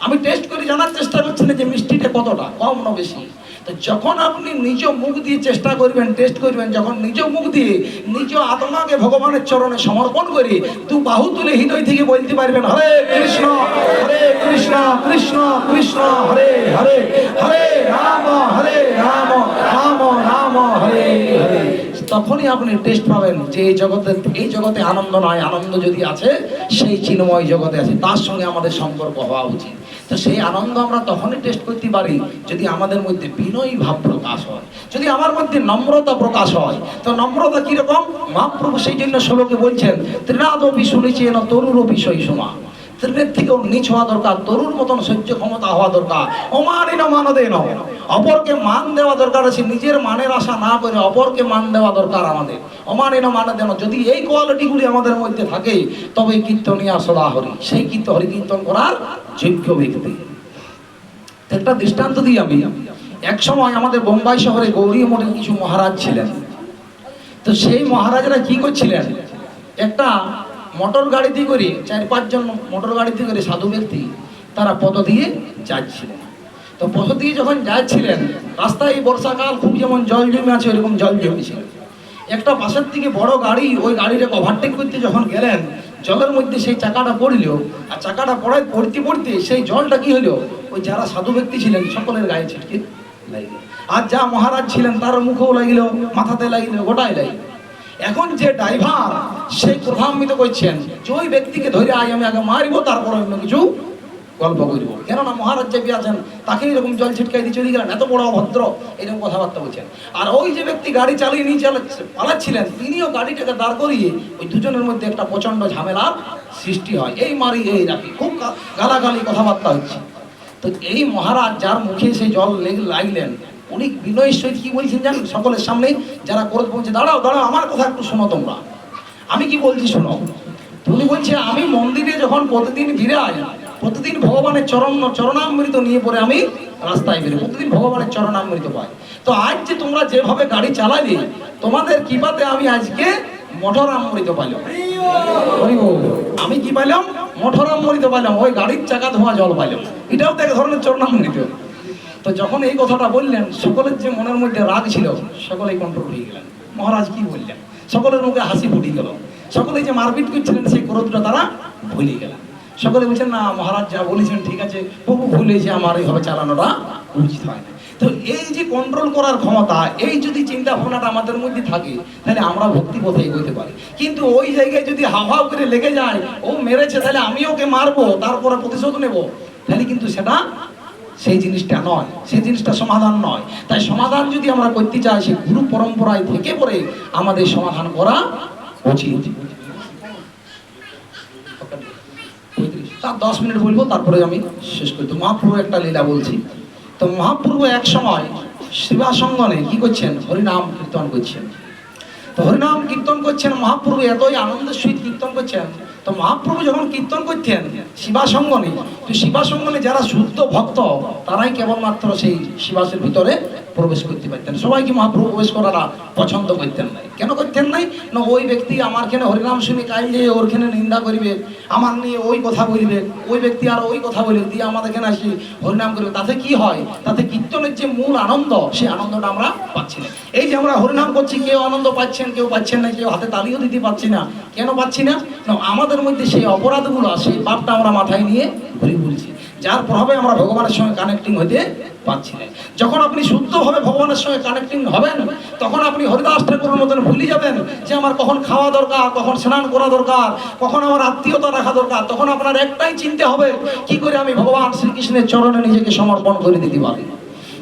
আমি টেস্ট করে জানার চেষ্টা করছি না যে মিষ্টিটা কতটা কম না বেশি। তো যখন আপনি নিজ মুখ দিয়ে চেষ্টা করবেন, টেস্ট করবেন, যখন নিজ মুখ দিয়ে নিজ আত্মাকে ভগবানের চরণে সমর্পণ করে দু বাহু তুলে হৃদয় থেকে বলতে পারবেন হরে কৃষ্ণ কৃষ্ণ কৃষ্ণ হরে হরে, হরে রাম রাম রাম হরে হরে, তখনই আপনি টেস্ট পাবেন যে এই জগতে আনন্দ নয়, আনন্দ যদি আছে সেই চিন্ময় জগতে আছে, তার সঙ্গে আমাদের সম্পর্ক হওয়া উচিত। তো সেই আনন্দ আমরা তখনই টেস্ট করতে পারি যদি আমাদের মধ্যে বিনয়ী ভাব প্রকাশ হয়, যদি আমার মধ্যে নম্রতা প্রকাশ হয়। তো নম্রতা কিরকম? মহাপ্রভু সেই জন্য শ্লোকে বলছেন ত্রিনাদপি শুনেছি না তরুর বিষয় সমা, ত্রিনের থেকেও নিচ হওয়া দরকার, তরুর মতন সহ্য ক্ষমতা হওয়া দরকার। অমানিন মানদেন, অপরকে মান দেওয়া দরকার আছে, নিজের মানের আশা না করে অপরকে মান দেওয়া দরকার আমাদের। অমানিন মানদেন, যদি এই কোয়ালিটিগুলি আমাদের মধ্যে থাকে তবে কীর্তনিয়া সদা হরি, সেই হরি কীর্তন করার যোগ্য ব্যক্তি। একটা দৃষ্টান্ত দিই আমি। এক সময় আমাদের বোম্বাই শহরে গৌরী মঠের কিছু মহারাজ ছিলেন। তো সেই মহারাজরা কি করছিলেন, একটা মোটর গাড়িতে করে 4-5 জন মোটর গাড়িতে করে সাধু ব্যক্তি তারা পথ দিয়ে যাচ্ছিলেন। তো পথ দিয়ে যখন যাচ্ছিলেন, রাস্তায় বর্ষাকাল খুব যেমন জল জমে আছে ওইরকম জল জমেছিল। একটা পাশের থেকে বড় গাড়ি, ওই গাড়িটাকে ওভারটেক করতে যখন গেলেন, জলের মধ্যে সেই চাকাটা পড়ল, আর চাকাটা পড়তে পড়তে সেই জলটা কি হলো, ওই যারা সাধু ব্যক্তি ছিলেন সকলের গায়ে ছিটকে লাগিল, আর যা মহারাজ ছিলেন তার মুখেও লাগিল, মাথাতে লাগিল, গোটায় লাগিল। এখন যে ড্রাইভার সেই প্রধান্বিত করছেন যে ওই ব্যক্তিকে ধরে আমি আগে মারিব, তারপর অন্য কিছু গল্প করব, কেননা মহারাজ যে আছেন তাকে এরকম জল ছিটকাই দিয়ে চলে গেলেন, এত বড় অভদ্র, এরকম কথাবার্তা বলছেন। আর ওই যে ব্যক্তি গাড়ি চালিয়ে নিয়ে পালাচ্ছিলেন, তিনিও গাড়িটাকে দাঁড় করিয়ে ওই দুজনের মধ্যে একটা প্রচন্ড ঝামেলার সৃষ্টি হয়, এই মারি এই রাখি, খুব গালাগালি কথাবার্তা হচ্ছে। তো এই মহারাজ যার মুখে সেই জল লাগলেন, উনি বিনয়ের সহিত কি বলছেন জানেন, সকলের সামনে যারা করে বলছে দাঁড়াও দাঁড়াও আমার কথা একটু শোনো তোমরা, আমি কি বলছি শোনো। উনি বলছে আমি মন্দিরে যখন প্রতিদিন বিরাই, প্রতিদিন ভগবানের চরণামৃত নিয়ে পরে আমি রাস্তায় বেরোই, প্রতিদিন ভগবানের চরণামৃত পাই। তো আজ যে তোমরা যেভাবে গাড়ি চালালে, তোমাদের কৃপাতে আমি আজকে মঠরামৃত পাইলাম। আমি কি পাইলাম? মঠরামৃত পাইলাম, ওই গাড়ির চাকা ধোয়া জল পাইলাম, এটাও তো এক ধরনের চরণামৃত। তো যখন এই কথাটা বললেন, সকলের যে মনের মধ্যে রাগ ছিল সকলেই কন্ট্রোল হয়ে গেলেন। মহারাজ কি বললেন, সকলের মুখে হাসি ফুটে গেল, সকলে যে মারপিট করছিলেন সেই ক্রোধটা তারা ভুলে গেলেন। সকলে বলছেন না মহারাজ যা বলেছেন ঠিক আছে, প্রভু ভুলেছে, আমার এইভাবে চালানোটা উচিত হয় না। তো এই যে কন্ট্রোল করার ক্ষমতা, এই যদি চিন্তা ভাবনাটা আমাদের মধ্যে থাকে, তাহলে আমরা ভক্তি পথে এগোতে পারি। কিন্তু ওই জায়গায় যদি হাওয়াও করে লেগে যায়, ও মেরেছে তাহলে আমি ওকে মারবো, তারপরে প্রতিশোধ নেব, তাহলে কিন্তু সেটা সেই জিনিসটা নয়, সেই জিনিসটা সমাধান নয়। তাই সমাধান যদি আমরা করতে চাই, সে গুরু পরম্পরায় থেকে পরে আমাদের সমাধান করা উচিত। তার 10 মিনিট বলবো, তারপরে আমি শেষ করি। তো মহাপ্রভু একটা লীলা বলছি। তো মহাপ্রভু এক সময় শিবাসঙ্গনে কি করছেন, হরিনাম কীর্তন করছেন। তো হরিনাম কীর্তন করছেন, মহাপ্রভু এতই আনন্দের সহিত কীর্তন করছেন। তো মহাপ্রভু যখন কীর্তন করতেন শিবাসঙ্গনে, তো শিবাসঙ্গনে যারা শুদ্ধ ভক্ত তারাই কেবলমাত্র সেই শিবাসের ভিতরে প্রবেশ করতে পারতেন। সবাইকে মহাপ্রভু প্রবেশ করাটা পছন্দ করতেন নাই। কেন করতেন নাই? না ওই ব্যক্তি আমার কেন হরিনাম শুনে কাইলে ওরখানে নিন্দা করিবে, আমার নিয়ে ওই কথা বলবে, ওই ব্যক্তি আর ওই কথা বলবে, দিয়ে আমাদের এখানে আসি হরিনাম করবে। তাতে কি হয়? তাতে কীর্তনের যে মূল আনন্দ, সেই আনন্দটা আমরা পাচ্ছি না। এই যে আমরা হরিনাম করছি, কেউ আনন্দ পাচ্ছেন, কেউ পাচ্ছেন না, কেউ হাতে তালিও দিতে পারছি না। কেন পাচ্ছি না? না আমাদের মধ্যে সেই অপরাধগুলো, সেই পাপটা আমরা মাথায় নিয়ে ঘুরে বলছি, যার প্রভাবে আমরা ভগবানের সঙ্গে কানেক্টিং হতে পারছি না। যখন আপনি শুদ্ধভাবে ভগবানের সঙ্গে কানেক্টিং হবেন, তখন আপনি হরিদাস ঠাকুরের মতন ভুলে যাবেন যে আমার কখন খাওয়া দরকার, কখন স্নান করা দরকার, কখন আমার আত্মীয়তা রাখা দরকার। তখন আপনার একটাই চিন্তা হবে, কি করে আমি ভগবান শ্রীকৃষ্ণের চরণে নিজেকে সমর্পণ করে দিতে পারি।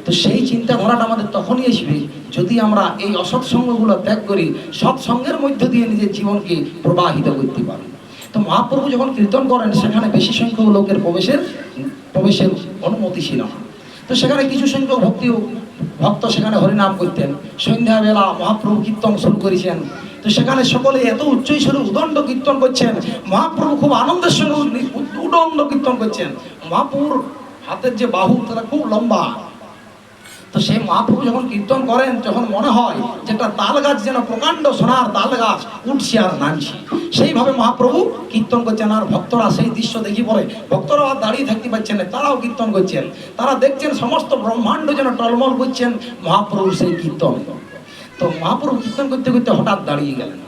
তো সেই চিন্তাধারাটা আমাদের তখনই আসবে যদি আমরা এই অসৎসঙ্গগুলো ত্যাগ করি, সৎসঙ্গের মধ্য দিয়ে নিজের জীবনকে প্রবাহিত করতে পারি। তো মহাপ্রভু যখন কীর্তন করেন, সেখানে বেশি সংখ্যক লোকের প্রবেশের অনুমতি ছিল না। তো সেখানে কিছু সংখ্যক ভক্ত সেখানে হরিনাম করতেন। সন্ধ্যাবেলা মহাপ্রভু কীর্তন শুরু করেছেন। তো সেখানে সকলে এত উচ্চই স্বরে উদণ্ড কীর্তন করছেন, মহাপ্রভু খুব আনন্দের সঙ্গে উদণ্ড কীর্তন করছেন। মহাপ্রভুর হাতের যে বাহু তারা খুব লম্বা। তো সেই মহাপ্রভু যখন কীর্তন করেন, যখন মনে হয় যে একটা তাল গাছ যেন প্রকাণ্ড সোনার তাল গাছ উঠছে আর নামছে, সেইভাবে মহাপ্রভু কীর্তন করছেন। আর ভক্তরা সেই দৃশ্য দেখি পরে, ভক্তরাও আর দাঁড়িয়ে থাকতে পারছেন না, তারাও কীর্তন করছেন। তারা দেখছেন সমস্ত ব্রহ্মাণ্ড যেন টলমল করছেন মহাপ্রভুর সেই কীর্তন। তো মহাপ্রভু কীর্তন করতে করতে হঠাৎ দাঁড়িয়ে গেলেন।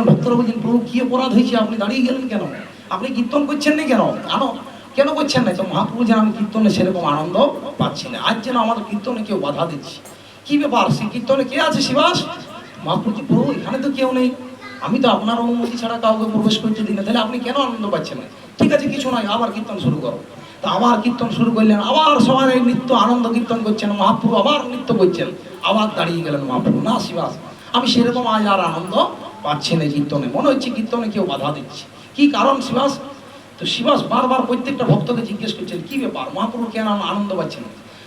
ভক্তরা বলছেন, প্রভু কি অপরাধ হয়েছে, আপনি দাঁড়িয়ে গেলেন কেন? আপনি কীর্তন করছেন না কেন? কেন করছেন না? তো মহাপ্রভু যেন আমি কীর্তনে সেরকম আনন্দ পাচ্ছি না, আজ যেন আমার কীর্তনে কেউ বাধা দিচ্ছে। কি ব্যাপার, সেই কীর্তনে কে আছে শিবাস? মহাপ্রভু, প্রভু এখানে তো কেউ নেই, আমি তো আপনার অনুমতি ছাড়া কাউকে প্রবেশ করতে দিই না, তাহলে আপনি কেন আনন্দ পাচ্ছেন না? ঠিক আছে, কিছু নয়, আবার কীর্তন শুরু করো। তো আবার কীর্তন শুরু করলেন, আবার সবাই নৃত্য আনন্দ কীর্তন করছেন, মহাপ্রভু আবার নৃত্য করছেন। আবার দাঁড়িয়ে গেলেন মহাপ্রভু, না শিবাস, আমি সেরকম আজ আর আনন্দ পাচ্ছি না কীর্তনে, মনে হচ্ছে কীর্তনে কেউ বাধা দিচ্ছে। কি কারণ শিবাস? তো শিবাস বারবার প্রত্যেকটা ভক্তকে জিজ্ঞেস করছেন, কি ব্যাপার, মহাপ্রভু কেন আনন্দ পাচ্ছেন?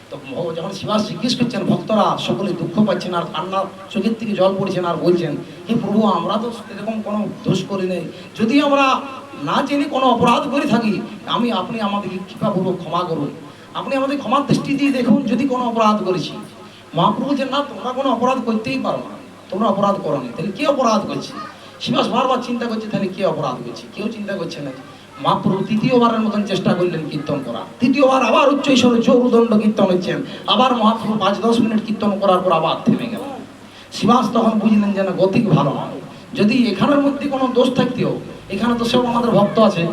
তো যখন শিবাস জিজ্ঞেস করছেন, ভক্তরা সকলে দুঃখ পাচ্ছেন আর কান্নার চোখের থেকে জল পড়ছেন আর বলছেন, হে প্রভু, আমরা তো এরকম কোনো দোষ করি নেই, যদি আমরা না জেনে কোনো অপরাধ করে থাকি, আপনি আমাদেরকে কৃপাপূর্বক ক্ষমা করুন, আপনি আমাদের ক্ষমার দৃষ্টি দিয়ে দেখুন যদি কোনো অপরাধ করেছি। মহাপ্রভু যে, না, তোমরা কোনো অপরাধ করতেই পারো না, তোমরা অপরাধ করো নি, তাহলে কে অপরাধ করছে? শিবাস বারবার চিন্তা করছে, তাহলে কে অপরাধ করছে? কেউ চিন্তা করছে না। মহাপ্রভু তৃতীয়বারের মতন চেষ্টা করলেন কীর্তন করা। তৃতীয়বার আবার উচ্চ স্বরে জোর উদণ্ড কীর্তন হচ্ছেন। আবার মহাপ্রভু 5-10 মিনিট কীর্তন করার পর আবার থেমে গেল। শিবাস তখন বুঝলেন যেন গতিক ভালো নয়। যদি এখানের মধ্যে কোনো দোষ থাকতেও, এখানে তো সব আমাদের ভক্ত আছে,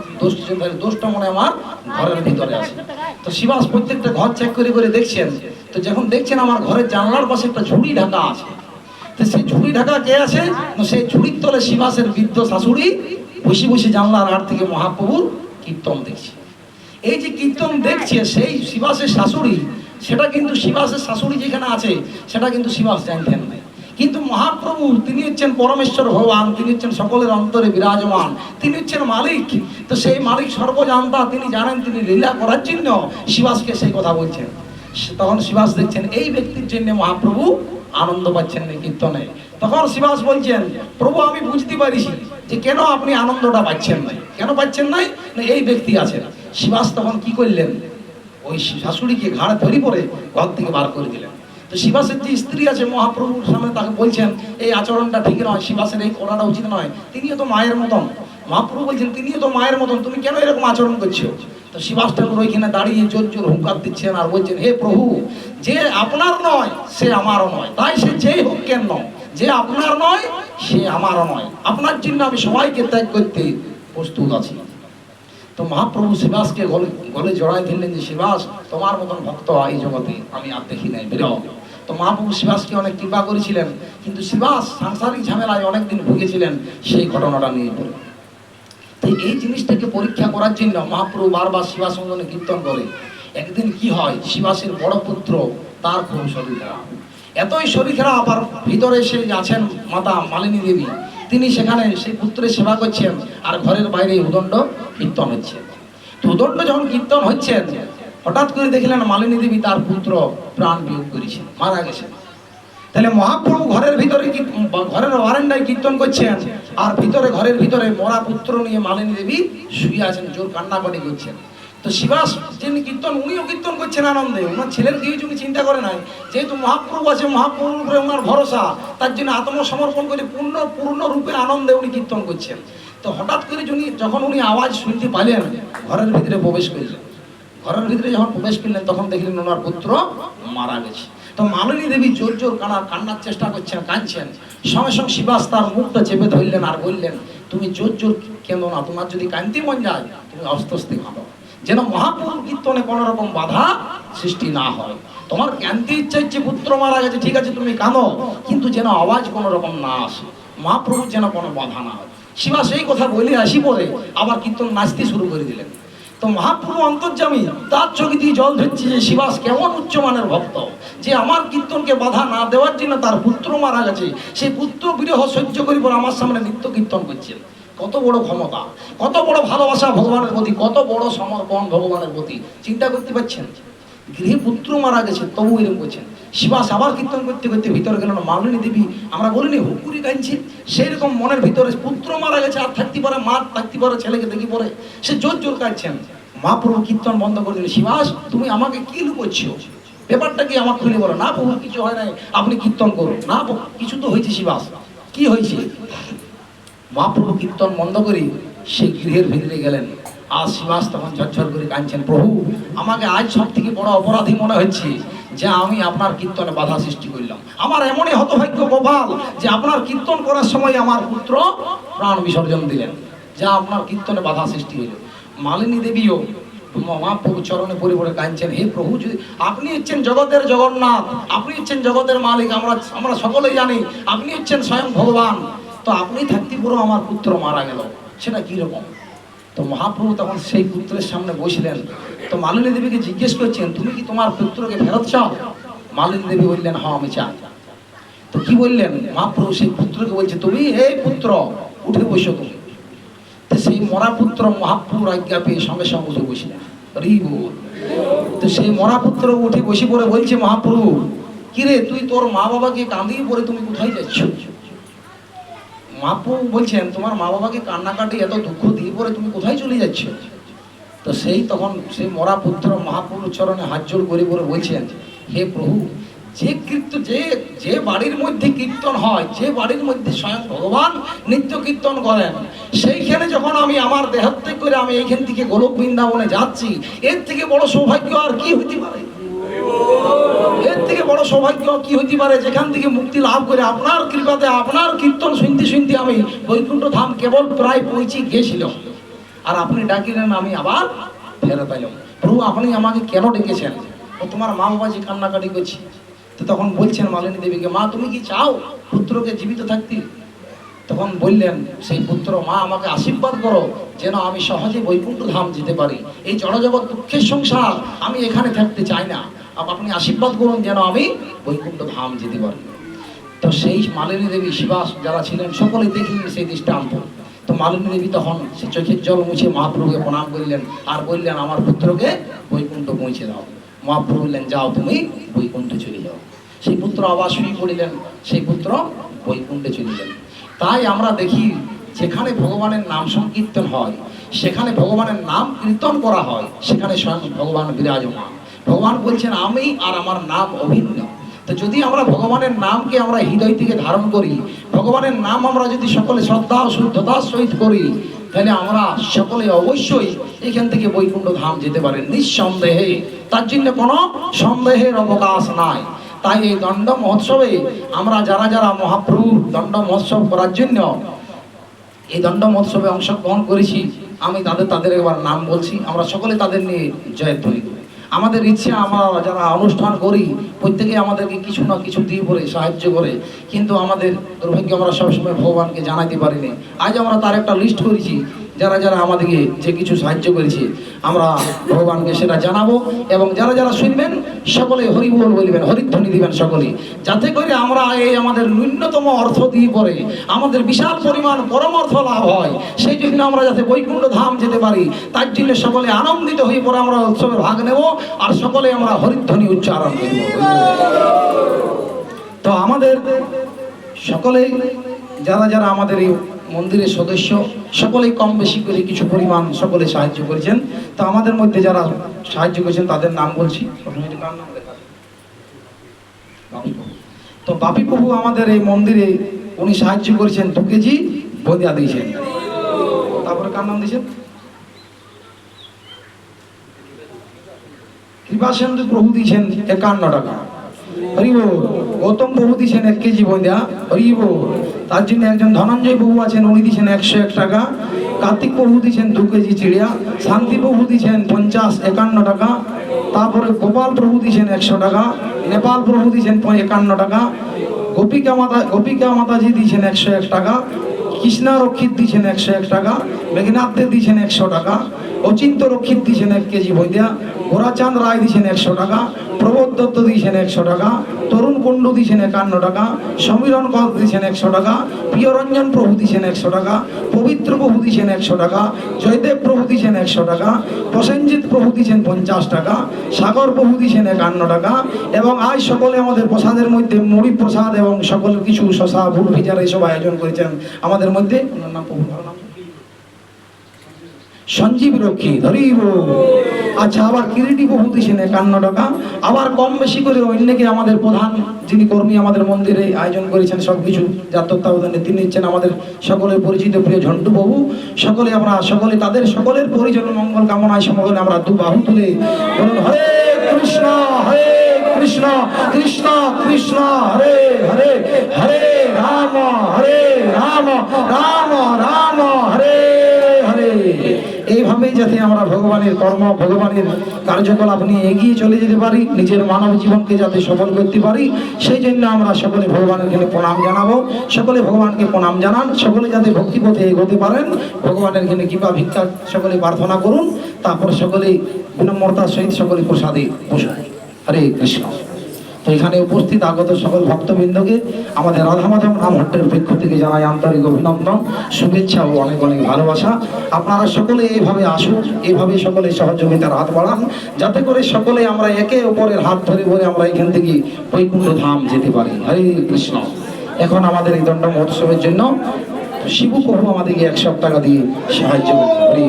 দোষটা মনে আমার ঘরের ভিতরে আছে। তো শিবাস প্রত্যেকটা ঘর চেক করে করে দেখছেন। তো যখন দেখছেন আমার ঘরের জানলার পাশে একটা ঝুড়ি ঢাকা আছে, তো সেই ঝুড়ি ঢাকা কে আছে? সেই ঝুড়ির তলে শিবাসের বৃদ্ধ শাশুড়ি বসে বসে জানলার আড় থেকে মহাপ্রভুর কীর্তন দেখছে। এই যে কীর্তন দেখছে সেই শিবাসের শাশুড়ি, সেটা কিন্তু শিবাসের শাশুড়ি যেখানে আছে সেটা কিন্তু শিবাস জানতেন না। কিন্তু মহাপ্রভু তিনি হচ্ছেন পরমেশ্বর ভগবান, তিনি হচ্ছেন সকলের অন্তরে বিরাজমান, তিনি হচ্ছেন মালিক। তো সেই মালিক সর্বজান্তা, তিনি জানেন, তিনি লীলা করার জন্য শিবাসকে সেই কথা বলছেন। তখন শিবাস দেখছেন এই ব্যক্তির জন্য মহাপ্রভু আনন্দ পাচ্ছেন না কীর্তনে। তখন শিবাস বলছেন, প্রভু, আমি বুঝতে পারিছি যে কেন আপনি আনন্দটা পাচ্ছেন নাই। কেন পাচ্ছেন নাই? না, এই ব্যক্তি আছে। শিবাস তখন কি করলেন, ওই শাশুড়িকে ঘাড়ে ধরি পরে ঘর থেকে বার করে দিলেন। তো শিবাসের যে স্ত্রী আছে মহাপ্রভুর সামনে তাকে বলছেন, এই আচরণটা ঠিক নয়, শিবাসের এই করাটা উচিত নয়, তিনিও তো মায়ের মতন। মহাপ্রভু বলছেন, তিনিও তো মায়ের মতন, তুমি কেন এরকম আচরণ করছো? তো শিবাস ঠাকুর ওইখানে দাঁড়িয়ে জোর জোর হুঙ্কার দিচ্ছেন আর বলছেন, হে প্রভু, যে আপনার নয় সে আমারও নয়, তাই সে যেই হোক কেন, যে আপনার নয় সে আমারও নয়, আপনার জন্য আমি সবাইকে ত্যাগ করতে প্রস্তুত আছি। তো মহাপ্রভু শিবাসকে গলে গলে জড়াই দিলেন যে শিবাস, তোমার মতন ভক্ত এই জগতে আমি আর দেখি নাই, বেরো। তো মহাপ্রভু শিবাসকে অনেক কৃপা করেছিলেন, কিন্তু শিবাস সাংসারিক ঝামেলায় অনেকদিন ভুগেছিলেন সেই ঘটনাটা নিয়ে বলে। তো এই জিনিসটাকে পরীক্ষা করার জন্য মহাপ্রভু বারবার শিবাস অঙ্গনে কীর্তন করে। একদিন কি হয়, শিবাসের বড় পুত্র তার খুব শরীর খারাপ, এতই শরীর খারাপ, আর ভিতরে সে আছেন মাতা মালিনী দেবী, তিনি সেখানে সেই পুত্রের সেবা করছেন, আর ঘরের বাইরে উদণ্ড কীর্তন হচ্ছে। তো উদণ্ড যখন কীর্তন হচ্ছেন, হঠাৎ করে দেখলেন মালিনী দেবী তার পুত্র প্রাণ বিয়োগ করেছেন, মারা গেছেন। তাহলে মহাপ্রভু ঘরের ভিতরে ঘরের বারান্দায় কীর্তন করছেন, আর ভিতরে ঘরের ভিতরে মরা পুত্র নিয়ে মালিনী দেবী শুয়ে আছেন, জোর কান্নাকাটি করছেন। তো শিবাস যিনি কীর্তন, উনিও কীর্তন করছেন আনন্দে, ওনার ছেলের কিছু উনি চিন্তা করে নাই, যেহেতু মহাপ্রভু আছে, মহাপ্রভুর উপরে ওনার ভরসা, তার জন্য আত্মসমর্পণ করে পূর্ণ রূপে আনন্দে উনি কীর্তন করছেন। তো হঠাৎ করে যখন উনি আওয়াজ শুনতে পাইলেন, ঘরের ভিতরে প্রবেশ করলেন। ঘরের ভিতরে যখন প্রবেশ করলেন, তখন দেখলেন ওনার পুত্র মারা গেছে। তো মালিনী দেবী জোর জোর কান্নার চেষ্টা করছেন, কাঁদছেন। সঙ্গে সঙ্গে শিবাস তার মুখটা চেপে ধরলেন আর বললেন, তুমি জোর জোর কেঁদো না, তোমার যদি কাঁদতে মন যায় তুমি আস্তে আস্তে কাঁদো, যেন মহাপ্রভু কীর্তনে কোনো রকম বাধা সৃষ্টি না হয়। তোমার কাঁদতে ইচ্ছা ইচ্ছে, পুত্র মারা গেছে, ঠিক আছে তুমি কাঁদো, কিন্তু যেন আওয়াজ কোনো রকম না আসে, মহাপ্রভুর যেন কোনো বাধা না হয়। শিবাস এই কথা বলে আসি পরে আবার কীর্তন নাচতে শুরু করে দিলেন। তো মহাপ্রভু অন্তর্যামী, তার চোখে দিয়ে জল ধরছে যে শিবাস কেমন উচ্চমানের ভক্ত, যে আমার কীর্তনকে বাধা না দেওয়ার জন্য তার পুত্র মারা গেছে, সেই পুত্র বিরহ সহ্য করি পর আমার সামনে নিত্য কীর্তন করছেন। কত বড় ক্ষমতা, কত বড় ভালোবাসা ভগবানের প্রতি, কত বড় সমর্পণ ভগবানের প্রতি, চিন্তা করতে পারছেন? গৃহে পুত্র মারা গেছে তবু এরকম করছেন। শিবাস আবার কীর্তন করতে করতে ভিতরে গেলেন। মালিনী দেবী, আমরা বলিনি হুকুরি গাইছি, সেই রকম মনের ভিতরে পুত্র মারা গেছে, আর থাকতে পারে মা, থাকতে পারে ছেলেকে দেখি পরে, সে জোর জোর কাঁদছেন। মহাপ্রভু কীর্তন বন্ধ করে দিলেন। শিবাস, তুমি আমাকে কি লুকোচ্ছো, ব্যাপারটা কি আমাকে খুলে বলো। না প্রভু, কিছু হয় নাই, আপনি কীর্তন করুন। না কিছু তো হয়েছে। শিবাস, কি হয়েছে? মহাপ্রভু কীর্তন বন্ধ করে সেই গৃহের ভিতরে গেলেন। আর শিবাস তখন ঝরঝর করে কাঁদছেন, প্রভু আমাকে আজ সব থেকে বড় অপরাধী মনে হচ্ছে যে আমি আপনার কীর্তনে বাধা সৃষ্টি করলাম। আমার এমনই হতভাগ্য কপাল যে আপনার কীর্তন করার সময় আমার পুত্র প্রাণ বিসর্জন দিলেন, যা আপনার কীর্তনে বাধা সৃষ্টি হইল। মালিনী দেবীও মহাপ্রভু চরণে পড়ে পড়ে কাঁদছেন, হে প্রভু, যদি আপনি হচ্ছেন জগতের জগন্নাথ, আপনি হচ্ছেন জগতের মালিক, আমরা সকলেই জানি আপনি হচ্ছেন স্বয়ং ভগবান, তো আপনি থাকতে পুরো আমার পুত্র মারা গেল, সেটা কিরকম? তো মহাপ্রভু তখন সেই পুত্রের সামনে বসলেন। তো মালিনী দেবীকে জিজ্ঞেস করছেন, তুমি কি তোমার পুত্রকে ফেরত চাও? মালিনী দেবী বললেন, হ্যাঁ আমি চাই। তো কি বললেন? মহাপ্রভু সেই পুত্রকে বলছে, তুমি হে পুত্র উঠে বসো তুমি। তো সেই মরা পুত্র মহাপ্রভুর আজ্ঞা পেয়ে সঙ্গে সঙ্গে উঠে বসলেন। তো সেই মরা পুত্র উঠে বসে পড়ে বলছে, মহাপ্রভু কিরে, তুই তোর মা বাবাকে কাঁদিয়ে পড়ে তুমি কোথায় যাচ্ছ? মহাপ্রভু বলছেন, তোমার মা বাবাকে কান্নাকাটি এত দুঃখ দিয়ে পরে তুমি কোথায় চলে যাচ্ছ? তো তখন সেই মরা পুত্র মহাপ্রভুর চরণে হাত জোড় করে পরে বলছেন, হে প্রভু, যে বাড়ির মধ্যে কীর্তন হয়, যে বাড়ির মধ্যে স্বয়ং ভগবান নিত্য কীর্তন করেন, সেইখানে যখন আমি আমার দেহত্যাগ করে আমি এইখান থেকে গোলক বৃন্দাবনে যাচ্ছি, এর থেকে বড় সৌভাগ্য আর কি হইতে পারে? এর থেকে বড় সৌভাগ্য কি হইতে পারে? যেখান থেকে মুক্তি লাভ করে আপনার কৃপাতে, আপনার কীর্তন শুনতে শুনতে আমি বৈকুণ্ঠ ধাম কেবল প্রায় পৌঁছে গিয়েছিল, আর আপনি ডাকিলেন, আমি আবার ফেরত এলাম। প্রভু, আপনি আমাকে কেন ডেকেছেন? ও তোমার মা বাবা যে কান্নাকাটি করছি। তো তখন বলছেন মালিনী দেবীকে, মা তুমি কি চাও পুত্রকে জীবিত থাকতে? তখন বললেন সেই পুত্র, মা আমাকে আশীর্বাদ করো যেন আমি সহজে বৈকুণ্ঠ ধাম যেতে পারি। এই জড়জগৎ দুঃখের সংসার, আমি এখানে থাকতে চাই না, আপনি আশীর্বাদ করুন যেন আমি বৈকুণ্ঠ ধাম যেতে পারি। তো সেই মালিনী দেবী, শিবাস যারা ছিলেন সকলেই দেখলেন সেই দৃষ্টান্ত। তো মালিনী দেবী তখন সে চোখের জল মুছে মহাপ্রভুকে প্রণাম করলেন আর বললেন, আমার পুত্রকে বৈকুণ্ঠ পৌঁছে দাও। মহাপ্রভু বললেন, যাও তুমি বৈকুণ্ঠে চলে যাও। সেই পুত্র আবার শুয়ে পড়িলেন, সেই পুত্র বৈকুণ্ঠে চলিলেন। তাই আমরা দেখি যেখানে ভগবানের নাম সংকীর্তন হয়, সেখানে ভগবানের নাম কীর্তন করা হয়, সেখানে স্বয়ং ভগবান বিরাজমান। ভগবান বলছেন, আমি আর আমার নাম অভিন্ন। তো যদি আমরা ভগবানের নামকে আমরা হৃদয় থেকে ধারণ করি, ভগবানের নাম আমরা যদি সকলে শ্রদ্ধা ও শুদ্ধতার সহিত করি, তাহলে আমরা সকলে অবশ্যই এখান থেকে বৈকুণ্ঠ ধাম যেতে পারি নিঃসন্দেহে, তার জন্য কোনো সন্দেহের অবকাশ নাই। তাই এই দণ্ড মহোৎসবে আমরা যারা মহাপ্রভুর দণ্ড মহোৎসব করার জন্য এই দণ্ড মহোৎসবে অংশগ্রহণ করেছি, আমি তাদের একবার নাম বলছি, আমরা সকলে তাদের নিয়ে জয়ধ্বনি করি। আমাদের ইচ্ছে, আমরা যারা অনুষ্ঠান করি প্রত্যেকে আমাদেরকে কিছু না কিছু দিয়ে পড়ে সাহায্য করে, কিন্তু আমাদের দুর্ভাগ্য আমরা সবসময় ভগবানকে জানাইতে পারিনি। আজ আমরা তার একটা লিস্ট করেছি, যারা যারা আমাদেরকে যে কিছু সাহায্য করেছে আমরা ভগবানকে সেটা জানাবো, এবং যারা যারা শুনবেন সকলে হরি বল বলবেন, হরিধ্বনি দিবেন সকলে, যাতে করে আমরা এই আমাদের ন্যূনতম অর্থ দিয়ে পরে আমাদের বিশাল পরিমাণ পরমার্থ লাভ হয়। সেই জন্য আমরা যাতে বৈকুণ্ঠ ধাম যেতে পারি, তার জন্য সকলে আনন্দিত হয়ে পরে আমরা উৎসবে ভাগ নেব, আর সকলে আমরা হরিধ্বনি উচ্চারণ করব। তো আমাদের সকলেই যারা যারা আমাদের এই মন্দিরের সদস্য সকলেই কম বেশি করে কিছু পরিমাণ সকলে সাহায্য করেছেন। তো আমাদের মধ্যে যারা সাহায্য করেছেন তাদের নাম বলছি। তো বাপি প্রভু আমাদের এই মন্দিরে উনি সাহায্য করেছেন 2 কেজি বোঁদিয়া দিয়েছেন। তারপরে কার নাম দিয়েছেন? কৃপাসেন্দু প্রভু দিয়েছেন 51 টাকা। হরিব। গৌতম প্রভু দিয়েছেন 1 কেজি বোঁদিয়া। হরিব। তার জন্য একজন ধনঞ্জয় প্রভু আছেন, উনি দিয়েছেন 101 টাকা। কার্তিক প্রভু দিয়েছেন 2 কেজি চিড়িয়া। শান্তি প্রভু দিয়েছেন 51 টাকা। তারপরে গোপাল প্রভু দিয়েছেন 100 টাকা। নেপাল প্রভু দিয়েছেন 51 টাকা। গোপিকা মাতাজি দিয়েছেন 101 টাকা। কৃষ্ণা রক্ষিত দিয়েছেন 101 টাকা। মেঘনাথ দেব দিয়েছেন 100 টাকা। অচিন্ত রক্ষিত দিয়েছেন 1 কেজি বোঁদিয়া। গোরাচাঁদ রায় দিয়েছেন 100 টাকা। প্রবোধ দত্ত দিয়েছেন 100 টাকা। তরুণ কুণ্ডু দিয়েছেন 51 টাকা। সমীরণ কর দিয়েছেন 100 টাকা। প্রিয়রঞ্জন প্রভু দিয়েছেন 100 টাকা। পবিত্র প্রভু দিয়েছেন 100 টাকা। জয়দেব প্রভু দিয়েছেন 100 টাকা। প্রসেনজিৎ প্রভু দিয়েছেন 50 টাকা। সাগর প্রভু দিয়েছেন 51 টাকা। এবং আজ সকলে আমাদের প্রসাদের মধ্যে মুড়ি প্রসাদ এবং সকল কিছু শশা ভুল ভিজার এইসব আয়োজন করেছেন আমাদের মধ্যে। ওনার নাম প্রভু নাম সঞ্জীব রক্ষী। ধরিব। আচ্ছা, আবার কিরিটি প্রভু দিয়েছেন 51 টাকা। আবার কম বেশি করে অন্যকে আমাদের প্রধান যিনি কর্মী আমাদের মন্দিরে আয়োজন করেছেন সবকিছু যার তত্ত্বাবধানে তিনি হচ্ছেন আমাদের সকলের পরিচিত প্রিয় ঝন্টু প্রভু। সকলে আমরা সকলে তাদের সকলের পরিজন মঙ্গল কামনায় সকলে আমরা 2 বাহু তুলে বলুন হরে কৃষ্ণ হরে কৃষ্ণ কৃষ্ণ কৃষ্ণ হরে হরে, হরে রাম রাম রাম হরে হরে। এইভাবেই যাতে আমরা ভগবানের কর্ম, ভগবানের কার্যকলাপ নিয়ে এগিয়ে চলে যেতে পারি, নিজের মানব জীবনকে যাতে সফল করতে পারি, সেই জন্য আমরা সকলে ভগবানের এখানে প্রণাম জানাবো। সকলে ভগবানকে প্রণাম জানান, সকলে যাতে ভক্তিপথে এগোতে পারেন, ভগবানের এখানে কৃপা ভিক্ষা সকলে প্রার্থনা করুন। তারপর সকলে বিনম্রতার সহিত সকলে প্রসাদে বসুন। হরে কৃষ্ণ। তো এখানে উপস্থিত আগত সকল ভক্তবৃন্দকে আমাদের রাধা মাধব নাম হট্টের পক্ষ থেকে জানাই আন্তরিক অভিনন্দন, শুভেচ্ছা ও অনেক অনেক ভালোবাসা। আপনারা সকলে এইভাবে আসুন, এইভাবে সকলে সহযোগিতার হাত বাড়ান, যাতে করে সকলে আমরা একে অপরের হাত ধরে ধরে আমরা এখান থেকে বৈকুণ্ঠ ধাম যেতে পারি। হরে কৃষ্ণ। এখন আমাদের এই দণ্ড মহোৎসবের জন্য শিবু প্রভু আমাদেরকে 100 টাকা দিয়ে সাহায্য করেন। হরে